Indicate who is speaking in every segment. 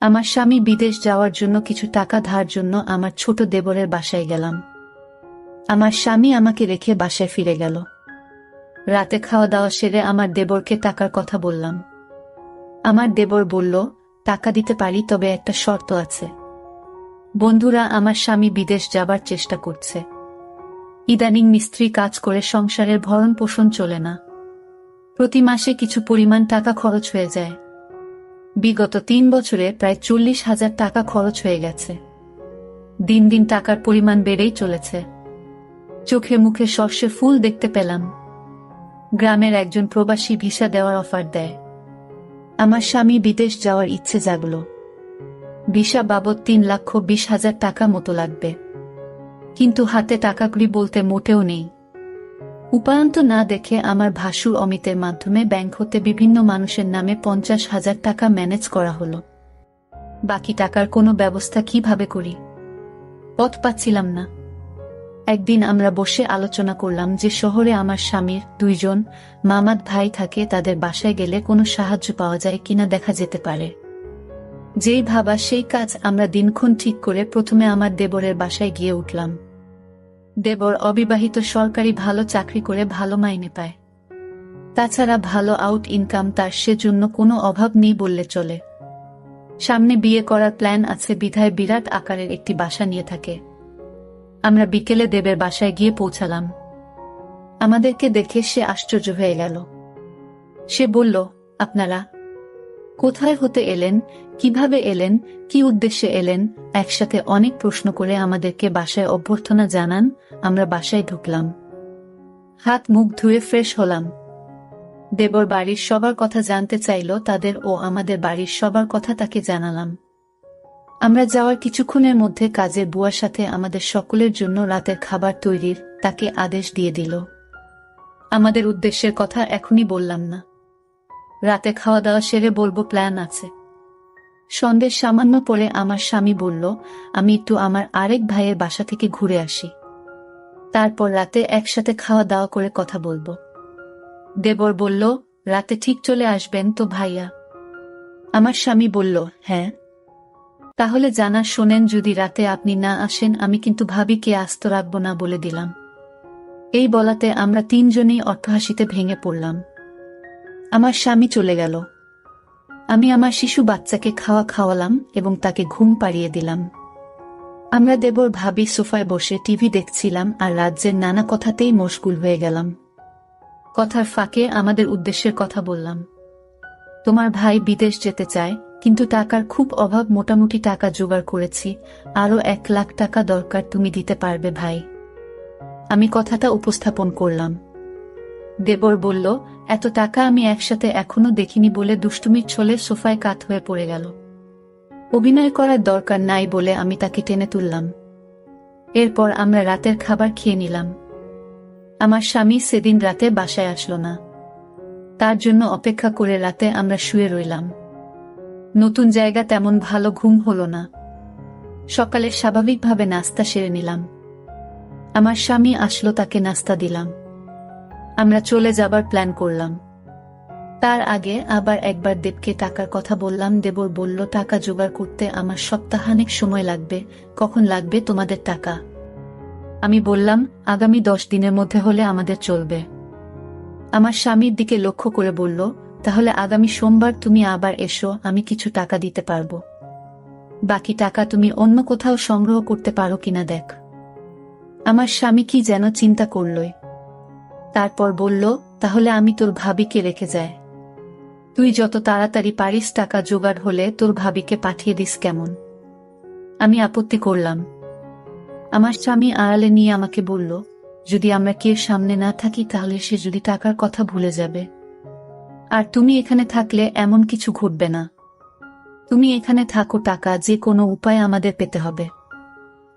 Speaker 1: আমার স্বামী বিদেশ যাওয়ার জন্য কিছু টাকা ধার জন্য আমার ছোট দেবরের বাসায় গেলাম। আমার স্বামী আমাকে রেখে বাসায় ফিরে গেল। রাতে খাওয়া দাওয়া সেরে আমার দেবরকে টাকার কথা বললাম। আমার দেবর বলল, টাকা দিতে পারি, তবে একটা শর্ত আছে। বন্ধুরা, আমার স্বামী বিদেশ যাবার চেষ্টা করছে। ইদানিং মিস্ত্রি কাজ করে সংসারের ভরণ পোষণ চলে না। প্রতি মাসে কিছু পরিমাণ টাকা খরচ হয়ে যায়। বিগত 3 বছরে প্রায় 40,000 টাকা খরচ হয়ে গেছে। দিন দিন টাকার পরিমাণ বেড়েই চলেছে। চোখে মুখে সর্ষে ফুল দেখতে পেলাম। গ্রামের একজন প্রবাসী ভিসা দেওয়ার অফার দেয়। আমার স্বামী বিদেশ যাওয়ার ইচ্ছে জাগল। ভিসা বাবদ 3,20,000 টাকা মতো লাগবে, কিন্তু হাতে টাকাগুলি বলতে মোটেও নেই। উপায়ন্ত না দেখে আমার ভাসুর অমিতের মাধ্যমে ব্যাংক হতে বিভিন্ন মানুষের নামে 50,000 টাকা ম্যানেজ করা হলো। বাকি টাকার কোনো ব্যবস্থা কিভাবে করি, পথ পাচ্ছিলাম না। একদিন আমরা বসে আলোচনা করলাম যে শহরে আমার স্বামীর 2 জন মামাত ভাই থাকে, তাদের বাসায় গেলে কোনো সাহায্য পাওয়া যায় কিনা দেখা যেতে পারে। যেই ভাবা সেই কাজ। আমরা দিনক্ষণ ঠিক করে প্রথমে আমার দেবরের বাসায় গিয়ে উঠলাম। দেবর অবিবাহিত, সরকারি ভালো চাকরি করে ভালো মাইনে পায়। তাছাড়া ভালো আউট ইনকাম তার, সেজন্য কোনো অভাব নেই বললে চলে। সামনে বিয়ে করার প্ল্যান আছে বিধায় বিরাট আকারের একটি বাসা নিয়ে থাকে। আমরা বিকেলে দেবের বাসায় গিয়ে পৌঁছালাম। আমাদেরকে দেখে সে আশ্চর্য হয়ে গেল। সে বলল, আপনারা কোথায় হতে এলেন, কিভাবে এলেন, কি উদ্দেশ্যে এলেন? একসাথে অনেক প্রশ্ন করে আমাদেরকে বাসায় অভ্যর্থনা জানান। আমরা বাসায় ঢুকলাম, হাত মুখ ধুয়ে ফ্রেশ হলাম। দেবর বাড়ির সবার কথা জানতে চাইল, তাদের ও আমাদের বাড়ির সবার কথা তাকে জানালাম। আমরা যাওয়ার কিছুক্ষণের মধ্যে কাজের বুয়ার সাথে আমাদের সকলের জন্য রাতের খাবার তৈরির তাকে আদেশ দিয়ে দিল। আমাদের উদ্দেশ্যের কথা এখনই বললাম না, রাতে খাওয়া দাওয়া সেরে বলবো, প্ল্যান আছে। সন্ধ্যের সামান্য পরে আমার স্বামী বলল, আমি একটু আমার আরেক ভাইয়ের বাসা থেকে ঘুরে আসি, তারপর রাতে একসাথে খাওয়া দাওয়া করে কথা বলবো। দেবর বলল, রাতে ঠিক চলে আসবেন তো ভাইয়া? আমার স্বামী বলল, হ্যাঁ। তাহলে জানা শোনেন, যদি রাতে আপনি না আসেন আমি কিন্তু ভাবিকে আস্ত রাখব না বলে দিলাম। এই বলাতে আমরা 3 জনেই অট্টহাসিতে ভেঙে পড়লাম। আমার স্বামী চলে গেল। আমি আমার শিশু বাচ্চাকে খাওয়ালাম এবং তাকে ঘুম পাড়িয়ে দিলাম। আমরা দেবর ভাবি সোফায় বসে টিভি দেখছিলাম আর রাজ্যের নানা কথাতেই মশগুল হয়ে গেলাম। কথার ফাঁকে আমাদের উদ্দেশ্যের কথা বললাম। তোমার ভাই বিদেশ যেতে চায়, কিন্তু টাকার খুব অভাব, মোটামুটি টাকা জোগাড় করেছি, আরো 1 লাখ টাকা দরকার, তুমি দিতে পারবে ভাই? আমি কথাটা উপস্থাপন করলাম। দেবর বলল, এত টাকা আমি একসাথে এখনো দেখিনি বলে দুষ্টুমির ছলে সোফায় কাত হয়ে পড়ে গেল। অভিনয় করার দরকার নাই বলে আমি তাকে টেনে তুললাম। এরপর আমরা রাতের খাবার খেয়ে নিলাম। আমার স্বামী সেদিন রাতে বাসায় আসলো না। তার জন্য অপেক্ষা করে রাতে আমরা শুয়ে রইলাম। নতুন জায়গা, তেমন ভালো ঘুম হলো না। সকালে স্বাভাবিকভাবে নাস্তা সেরে নিলাম। আমার স্বামী আসলো, তাকে নাস্তা দিলাম। আমরা চলে যাবার প্ল্যান করলাম। তার আগে আবার একবার দেবকে টাকার কথা বললাম। দেবর বলল, টাকা জোগাড় করতে আমার সপ্তাহানেক সময় লাগবে। কখন লাগবে তোমাদের টাকা? আমি বললাম, আগামী 10 দিনের মধ্যে হলে আমাদের চলবে। আমার স্বামীর দিকে লক্ষ্য করে বলল, তাহলে আগামী সোমবার তুমি আবার এসো, আমি কিছু টাকা দিতে পারবো। বাকি টাকা তুমি অন্য কোথাও সংগ্রহ করতে পারো কিনা দেখ। আমার স্বামী কি যেন চিন্তা করলই। তারপর বলল, তাহলে আমি তোর ভাবিকে রেখে যাই। তুই যত তাড়াতাড়ি পারিস টাকা জোগাড় হলে তোর ভাবিকে পাঠিয়ে দিস, কেমন? আমি আপত্তি করলাম। আমার স্বামী আড়ালে নিয়ে আমাকে বলল, যদি আমরা কেউ সামনে না থাকি তাহলে সে যদি টাকার কথা ভুলে যাবে। আর তুমি এখানে থাকলে এমন কিছু ঘটবে না। তুমি এখানে থাকো, টাকা যে কোনো উপায়ে আমাদের পেতে হবে।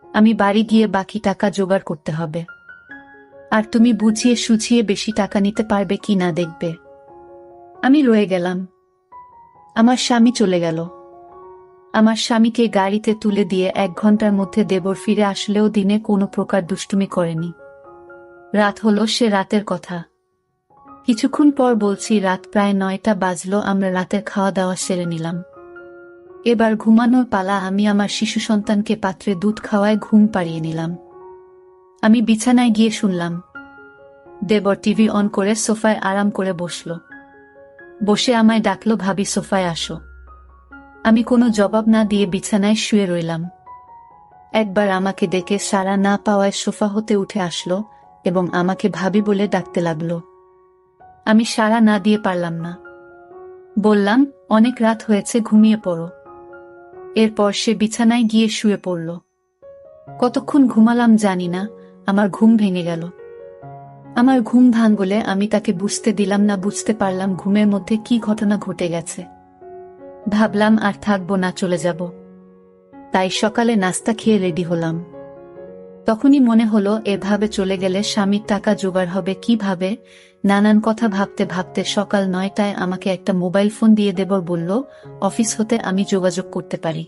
Speaker 1: আমি বাড়ি গিয়ে বাকি টাকা জোগাড় করতে হবে। আর তুমি বুঝিয়ে সুঝিয়ে বেশি টাকা নিতে পারবে কি না দেখবে। আমি রয়ে গেলাম। আমার স্বামী চলে গেল। আমার স্বামীকে গাড়িতে তুলে দিয়ে 1 ঘন্টার মধ্যে দেবর ফিরে আসলেও দিনে কোনো প্রকার দুষ্টুমি করেনি। রাত হলো, সে রাতের কথা। কিছুক্ষণ পর বলছি, রাত প্রায় 9টা বাজলো। আমরা রাতের খাওয়া দাওয়া সেরে নিলাম। এবার ঘুমানোর পালা। আমি আমার শিশু সন্তানকে পাত্রে দুধ খাওয়ায় ঘুম পাড়িয়ে নিলাম। আমি বিছানায় গিয়ে শুনলাম দেবর টিভি অন করে সোফায় আরাম করে বসল। বসে আমায় ডাকলো, ভাবি সোফায় আসো। আমি কোনো জবাব না দিয়ে বিছানায় শুয়ে রইলাম। একবার আমাকে ডেকে সাড়া না পাওয়ায় সোফা হতে উঠে আসলো এবং আমাকে ভাবি বলে ডাকতে লাগলো। আমি সাড়া না দিয়ে পারলাম না। বললাম, অনেক রাত হয়েছে, ঘুমিয়ে পড়ো। এরপর সে বিছানায় গিয়ে শুয়ে পড়ল। কতক্ষণ ঘুমালাম জানি না, আমার ঘুম ভেঙে গেল। আমার ঘুম ভাঙলে আমি তাকে বুঝতে দিলাম না। বুঝতে পারলাম ঘুমের মধ্যে কি ঘটনা ঘটে গেছে। ভাবলাম আর থাকবো না, চলে যাব। তাই সকালে নাস্তা খেয়ে রেডি হলাম। তখনই মনে হলো এভাবে চলে গেলে স্বামীর টাকা জোগাড় হবে কিভাবে। নানান কথা ভাবতে ভাবতে সকাল 9টায় আমাকে একটা মোবাইল ফোন দিয়ে দেবর বলল অফিস হতে আমি যোগাযোগ করতে পারি,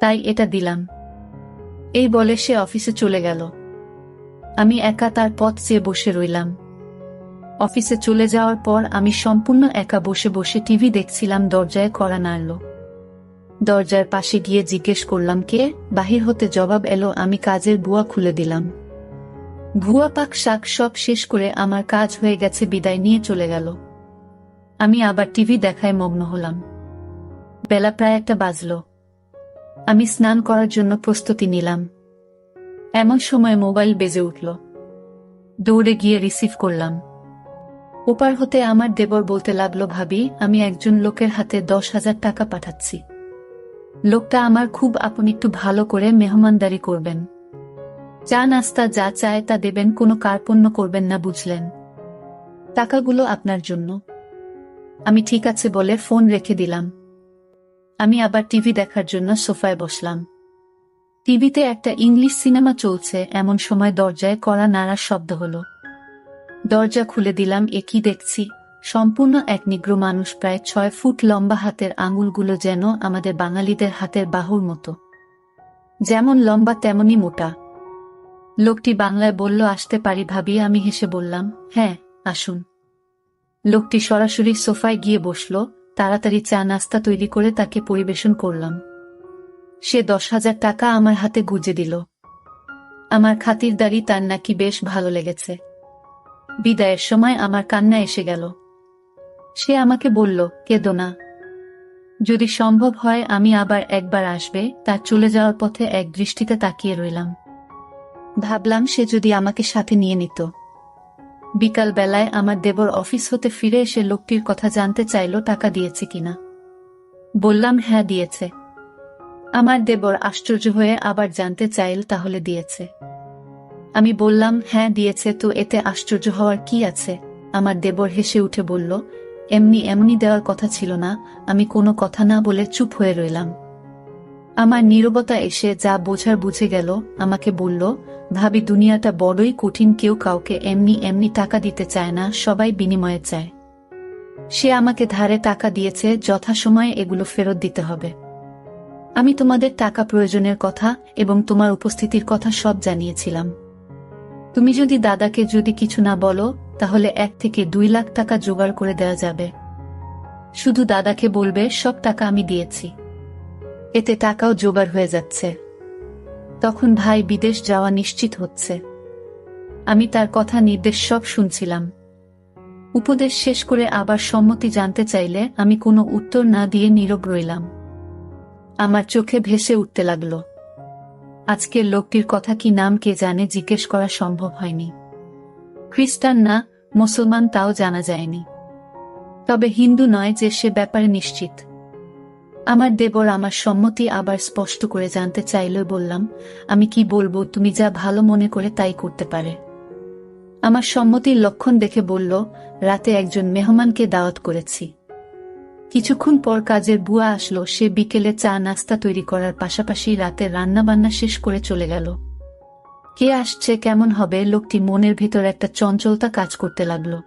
Speaker 1: তাই এটা দিলাম। এই বলে সে অফিসে চলে গেল। আমি একা তার পথ চেয়ে বসে রইলাম। অফিসে চলে যাওয়ার পর আমি সম্পূর্ণ একা বসে বসে টিভি দেখছিলাম। দরজায় কড়া নাড়ল। দরজার পাশে গিয়ে জিজ্ঞেস করলাম কে। বাহির হতে জবাব এলো, আমি কাজের বুয়া খুলে দিলাম। ভুয়া পাক শাক সব শেষ করে আমার কাজ হয়ে গেছে বিদায় নিয়ে চলে গেল। আমি আবার টিভি দেখায় মগ্ন হলাম। বেলা প্রায় 1টা বাজল। আমি স্নান করার জন্য প্রস্তুতি নিলাম। এমন সময় মোবাইল বেজে উঠল। দৌড়ে গিয়ে রিসিভ করলাম। ওপার হতে আমার দেবর বলতে লাগলো, ভাবি আমি একজন লোকের হাতে 10,000 টাকা পাঠাচ্ছি। লোকটা আমার খুব আপন, একটু ভালো করে মেহমানদারি করবেন। চা নাস্তা যা চায় তা দেবেন, কোনো কার্পণ্য করবেন না, বুঝলেন? টাকাগুলো আপনার জন্য। আমি ঠিক আছে বলে ফোন রেখে দিলাম। আমি আবার টিভি দেখার জন্য সোফায় বসলাম। টিভিতে একটা ইংলিশ সিনেমা চলছে। এমন সময় দরজায় কড়া নাড়ার শব্দ হলো। দরজা খুলে দিলাম। এ কি দেখছি! সম্পূর্ণ এক নিগ্র মানুষ, প্রায় 6 ফুট লম্বা, হাতের আঙুলগুলো যেন আমাদের বাঙালিদের হাতের বাহুর মতো, যেমন লম্বা তেমনি মোটা। লোকটি বাংলায় বলল, আসতে পারি ভাবি? আমি হেসে বললাম, হ্যাঁ আসুন। লোকটি সরাসরি সোফায় গিয়ে বসল। তাড়াতাড়ি চা নাস্তা তৈরি করে তাকে পরিবেশন করলাম। সে 10,000 টাকা আমার হাতে গুজে দিল। আমার খাতিরদারি তার নাকি বেশ ভালো লেগেছে। বিদায়ের সময় আমার কান্না এসে গেল। সে আমাকে বলল, কেঁদো না। যদি সম্ভব হয় আমি আবার একবার আসবে। তার চলে যাওয়ার পথে এক দৃষ্টিতে তাকিয়ে রইলাম। ভাবলাম সে যদি আমাকে সাথে নিয়ে নিত। বিকাল বেলায় আমার দেবর অফিস হতে ফিরে এসে লোকটির কথা জানতে চাইল টাকা দিয়েছে কিনা। বললাম হ্যাঁ দিয়েছে। আমার দেবর আশ্চর্য হয়ে আবার জানতে চাইল, তাহলে দিয়েছে? আমি বললাম হ্যাঁ দিয়েছে, তো এতে আশ্চর্য হওয়ার কি আছে? আমার দেবর হেসে উঠে বলল, এমনি এমনি দেওয়ার কথা ছিল না। আমি কোনো কথা না বলে চুপ হয়ে রইলাম। আমার নীরবতা এসে যা বোঝার বুঝে গেল। আমাকে বলল, ভাবি দুনিয়াটা বড়ই কঠিন, কেউ কাউকে এমনি এমনি টাকা দিতে চায় না, সবাই বিনিময়ে চায়। সে আমাকে ধারে টাকা দিয়েছে, যথাসময়ে এগুলো ফেরত দিতে হবে। আমি তোমাদের টাকা প্রয়োজনের কথা এবং তোমার উপস্থিতির কথা সব জানিয়েছিলাম। তুমি যদি দাদাকে যদি কিছু না বলো তাহলে 1 থেকে 2 লাখ টাকা জোগাড় করে দেওয়া যাবে। শুধু দাদাকে বলবে সব টাকা আমি দিয়েছি, এতে টাকাও জোগাড় হয়ে যাচ্ছে। তখন ভাই বিদেশ যাওয়া নিশ্চিত হচ্ছে। আমি তার কথা নির্দেশ সব শুনছিলাম। উপদেশ শেষ করে আবার সম্মতি জানতে চাইলে আমি কোনো উত্তর না দিয়ে নীরব রইলাম। আমার চোখে ভেসে উঠতে লাগলো, আজকের লোকটির কথা কি নাম কে জানে, জিজ্ঞেস করা সম্ভব হয়নি। খ্রিস্টান না মুসলমান তাও জানা যায়নি, তবে হিন্দু নয় যে সে ব্যাপারে নিশ্চিত। আমার দেবর আমার সম্মতি আবার স্পষ্ট করে জানতে চাইল। বললাম, আমি কি বলবো, তুমি যা ভালো মনে করে তাই করতে পারে। আমার সম্মতির লক্ষণ দেখে বলল, রাতে একজন মেহমানকে দাওয়াত করেছি। কিছুক্ষণ পর কাজের বুয়া আসলো। সে বিকেলে চা নাস্তা তৈরি করার পাশাপাশি রাতে রান্নাবান্না শেষ করে চলে গেল। কে আসছে, কেমন হবে, লোকটি মনের ভিতর একটা চঞ্চলতা কাজ করতে লাগলো।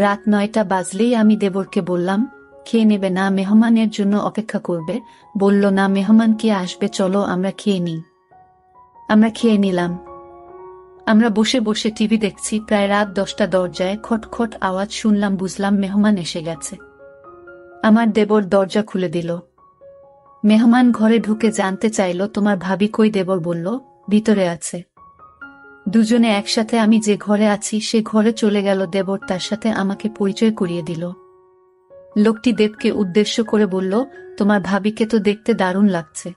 Speaker 1: রাত 9টা বাজলেই আমি দেবরকে বললাম, খেয়ে নেবে না, মেহমানের জন্য অপেক্ষা করবে? বলল, না, মেহমান কে আসবে, চলো আমরা খেয়ে নিই। আমরা খেয়ে নিলাম। আমরা বসে বসে টিভি দেখছি। প্রায় রাত 10টা। দরজায় খটখট আওয়াজ শুনলাম, বুঝলাম মেহমান এসে গেছে। আমার দেবর দরজা খুলে দিল। মেহমান ঘরে ঢুকে জানতে চাইল তোমার ভাবি কই। দেবর বলল ভিতরে আছে। দুজনে একসাথে আমি যে ঘরে আছি সে ঘরে চলে গেল। দেবর তার সাথে আমাকে পরিচয় করিয়ে দিল। লোকটি দেবকে উদ্দেশ্য করে বলল, তোমার ভাবিকে তো দেখতে দারুণ লাগছে।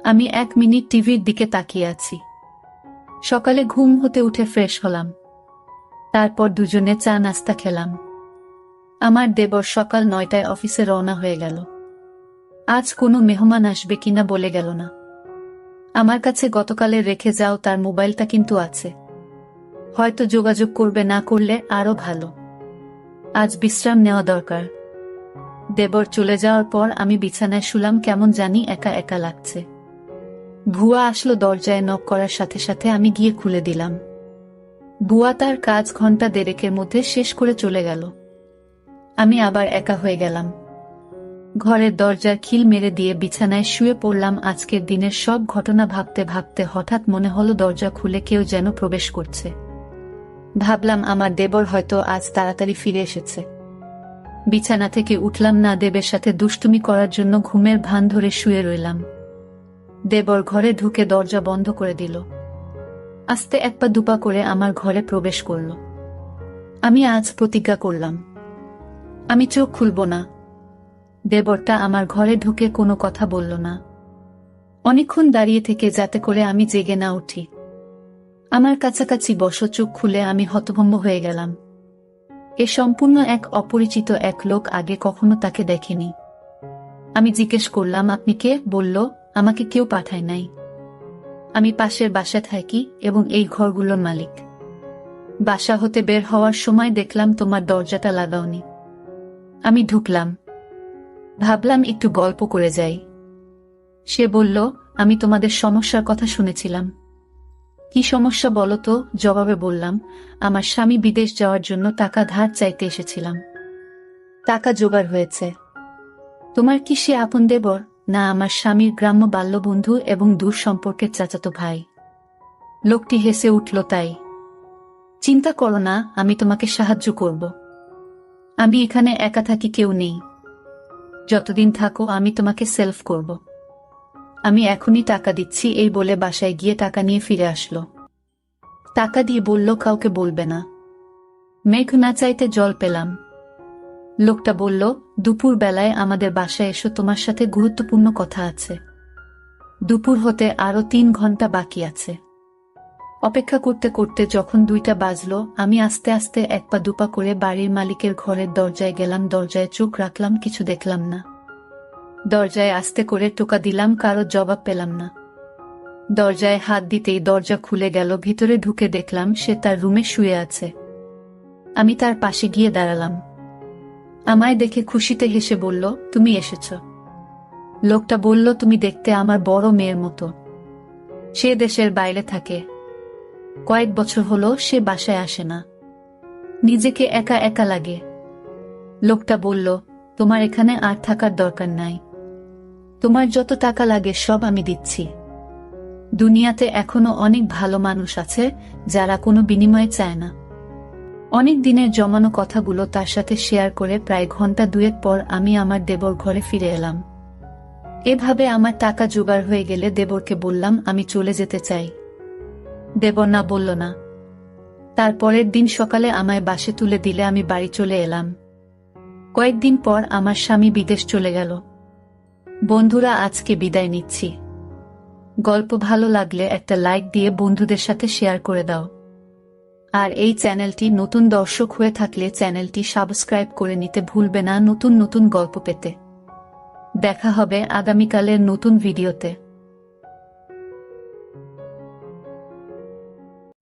Speaker 1: আমি 1 মিনিট টিভির দিকে তাকিয়ে আছি। সকালে ঘুম হতে উঠে ফ্রেশ হলাম। তারপর দুজনে চা নাস্তা খেলাম। আমার দেবর সকাল 9টায় অফিসে রওনা হয়ে গেল। আজ কোনো মেহমান আসবে কিনা বলে গেল না। আমার কাছে গতকালের রেখে যাও তার মোবাইলটা কিন্তু আছে, হয়তো যোগাযোগ করবে, না করলে আরো ভালো। আজ বিশ্রাম নেওয়া দরকার। দেবর চলে যাওয়ার পর আমি বিছানায় শুলাম, কেমন জানি একা একা লাগছে। ভুয়া আসলো দরজায় নক করার সাথে সাথে আমি গিয়ে খুলে দিলাম। বুয়া তার কাজ ঘন্টা দেড়েকের মধ্যে শেষ করে চলে গেল। আমি আবার একা হয়ে গেলাম। ঘরের দরজার খিল মেরে দিয়ে বিছানায় শুয়ে পড়লাম। আজকের দিনের সব ঘটনা ভাবতে ভাবতে হঠাৎ মনে হলো দরজা খুলে কেউ যেন প্রবেশ করছে। ভাবলাম আমার দেবর হয়তো আজ তাড়াতাড়ি ফিরে এসেছে। বিছানা থেকে উঠলাম না, দেবের সাথে দুষ্টুমি করার জন্য ঘুমের ভান ধরে শুয়ে রইলাম। দেবর ঘরে ঢুকে দরজা বন্ধ করে দিল। আস্তে 1 পা 2 পা করে আমার ঘরে প্রবেশ করল। আমি আজ প্রতিজ্ঞা করলাম, আমি চোখ খুলব না। দেবরটা আমার ঘরে ঢুকে কোনো কথা বলল না। অনেকক্ষণ দাঁড়িয়ে থেকে যাতে করে আমি জেগে না উঠি। আমার কাছাকাছি বসো। চোখ খুলে আমি হতভম্ব হয়ে গেলাম। এ সম্পূর্ণ এক অপরিচিত এক লোক, আগে কখনো তাকে দেখিনি। আমি জিজ্ঞেস করলাম, আপনি কে? বলল, আমাকে কেউ পাঠায় নাই, আমি পাশের বাসায় থাকি এবং এই ঘরগুলোর মালিক। বাসা হতে বের হওয়ার সময় দেখলাম তোমার দরজাটা লাগাওনি। আমি ঢুকলাম, ভাবলাম একটু গল্প করে যাই। সে বলল, আমি তোমাদের সমস্যার কথা শুনেছিলাম। কি সমস্যা বলো তো? জবাবে বললাম, আমার স্বামী বিদেশ যাওয়ার জন্য টাকা ধার চাইতে এসেছিলাম। টাকা জোগাড় হয়েছে। তোমার কি সে আপন দেবর? না, আমার স্বামীর গ্রাম্য বাল্যবন্ধু এবং দূর সম্পর্কের চাচাতো ভাই। লোকটি হেসে উঠল, তাই? চিন্তা করো না, আমি তোমাকে সাহায্য করব। আমি এখানে একা থাকি, কেউ নেই। যতদিন থাকো আমি তোমাকে সেলফ করব। আমি এখনই টাকা দিচ্ছি। এই বলে বাসায় গিয়ে টাকা নিয়ে ফিরে আসলো। টাকা দিয়ে বলল, কাউকে বলবে না। মেঘ না চাইতে জল পেলাম। লোকটা বলল, দুপুর বেলায় আমাদের বাসায় এসো, তোমার সাথে গুরুত্বপূর্ণ কথা আছে। দুপুর হতে আরো 3 ঘন্টা বাকি আছে। অপেক্ষা করতে করতে যখন 2টা বাজলো, আমি আস্তে আস্তে 1 পা 2 পা করে বাড়ির মালিকের ঘরের দরজায় গেলাম। দরজায় চোখ রাখলাম, কিছু দেখলাম না। দরজায় আস্তে করে টোকা দিলাম, কারো জবাব পেলাম না। দরজায় হাত দিতেই দরজা খুলে গেল। ভিতরে ঢুকে দেখলাম সে তার রুমে শুয়ে আছে। আমি তার পাশে গিয়ে দাঁড়ালাম। আমায় দেখে খুশিতে হেসে বলল, তুমি এসেছ। লোকটা বলল, তুমি দেখতে আমার বড় মেয়ের মতো। সে দেশের বাইরে থাকে। কয়েক বছর হলো সে বাসায় আসে না। নিজেকে একা একা লাগে। লোকটা বলল, তোমার এখানে আর থাকার দরকার নাই। তোমার যত টাকা লাগে সব আমি দিচ্ছি। দুনিয়াতে এখনো অনেক ভালো মানুষ আছে যারা কোনো বিনিময়ে চায় না। অনেক দিনের জমানো কথাগুলো তার সাথে শেয়ার করে প্রায় ঘন্টা 2 পর আমি আমার দেবর ঘরে ফিরে এলাম। এভাবে আমার টাকা জোগাড় হয়ে গেলে দেবরকে বললাম, আমি চলে যেতে চাই। দেবর না বলল না। তারপরের দিন সকালে আমায় বাসে তুলে দিলে আমি বাড়ি চলে এলাম। কয়েকদিন পর আমার স্বামী বিদেশ চলে গেল। বন্ধুরা, আজকে বিদায় নিচ্ছি। গল্প ভালো লাগলে একটা লাইক দিয়ে বন্ধুদের সাথে শেয়ার করে দাও। আর এই চ্যানেলটি নতুন দর্শক হয়ে থাকলে চ্যানেলটি সাবস্ক্রাইব করে নিতে ভুলবে না নতুন নতুন গল্প পেতে। দেখা হবে আগামীকালের নতুন ভিডিওতে।